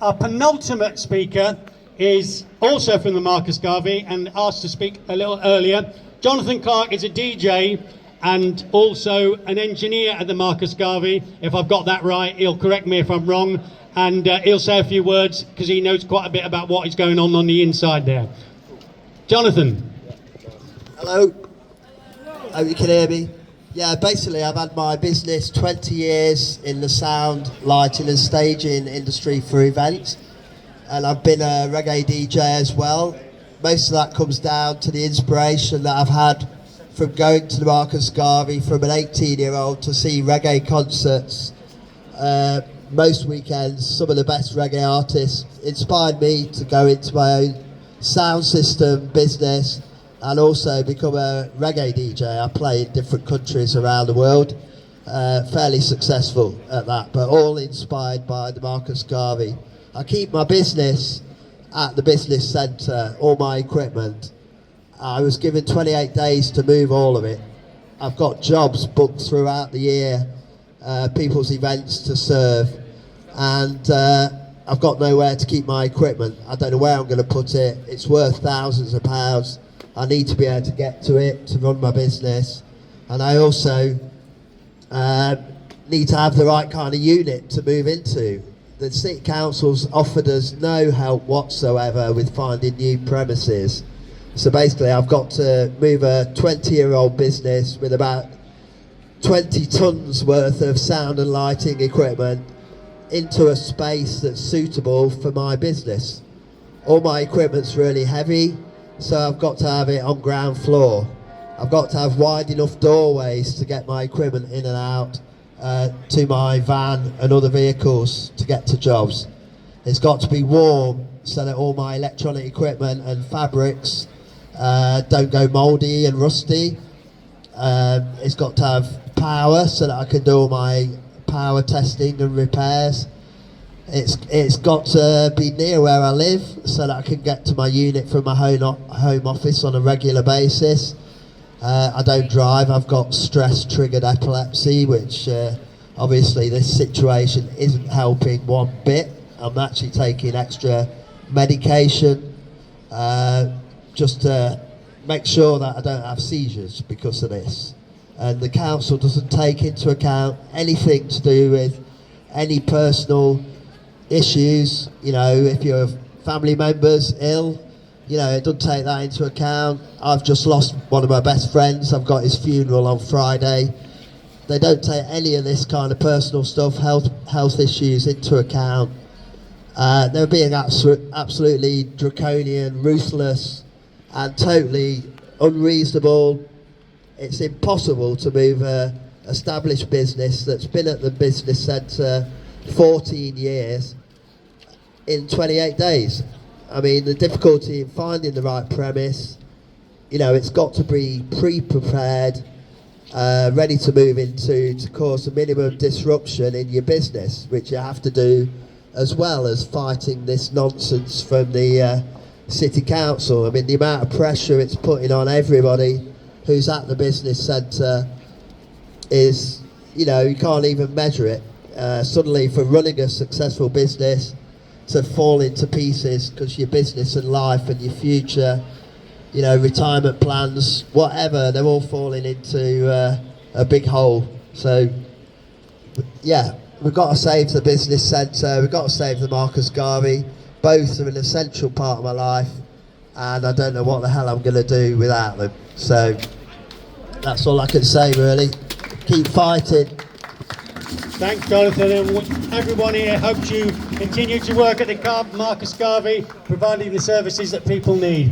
Our penultimate speaker is also from the Marcus Garvey and asked to speak a little earlier. Jonathan Clark is a DJ and also an engineer at the Marcus Garvey. If I've got that right, he'll correct me if I'm wrong, and he'll say a few words because he knows quite a bit about what is going on the inside there. Jonathan. Hello. Hope you can hear me. Yeah, basically I've had my business 20 years in the sound, lighting and staging industry for events, and I've been a reggae DJ as well. Most of that comes down to the inspiration that I've had from going to the Marcus Garvey from an 18-year-old to see reggae concerts most weekends. Some of the best reggae artists inspired me to go into my own sound system business and also become a reggae DJ. I play in different countries around the world, fairly successful at that, but all inspired by the Marcus Garvey. I keep my business at the business centre, all my equipment. I was given 28 days to move all of it. I've got jobs booked throughout the year, people's events to serve, and I've got nowhere to keep my equipment. I don't know where I'm going to put it. It's worth thousands of pounds. I need to be able to get to it to run my business, and I also need to have the right kind of unit to move into. The City Council's offered us no help whatsoever with finding new premises. So basically I've got to move a 20-year-old business with about 20 tons worth of sound and lighting equipment into a space that's suitable for my business. All my equipment's really heavy, so I've got to have it on ground floor. I've got to have wide enough doorways to get my equipment in and out to my van and other vehicles to get to jobs. It's got to be warm so that all my electronic equipment and fabrics don't go mouldy and rusty. It's got to have power so that I can do all my power testing and repairs. It's got to be near where I live so that I can get to my unit from my home office on a regular basis. I don't drive. I've got stress-triggered epilepsy, which obviously this situation isn't helping one bit. I'm actually taking extra medication just to make sure that I don't have seizures because of this. And the council doesn't take into account anything to do with any personal issues. You know, if your family member's ill, you know, it doesn't take that into account. I've just lost one of my best friends. I've got his funeral on Friday. They don't take any of this kind of personal stuff, health issues into account. They're being absolutely draconian, ruthless and totally unreasonable. It's impossible to move an established business that's been at the business centre 14 years in 28 days. I mean, the difficulty in finding the right premise, you know, it's got to be pre-prepared, ready to move into to cause the minimum disruption in your business, which you have to do as well as fighting this nonsense from the City Council. I mean, the amount of pressure it's putting on everybody who's at the business centre is, you know, you can't even measure it. Suddenly, for running a successful business to fall into pieces because your business and life and your future, you know, retirement plans, whatever, they're all falling into a big hole. So, yeah, we've got to save the business centre, we've got to save the Marcus Garvey. Both are an essential part of my life, and I don't know what the hell I'm going to do without them. So, that's all I can say, really. Keep fighting. Thanks, Jonathan, and everyone here hopes you continue to work at the Marcus Garvey, providing the services that people need.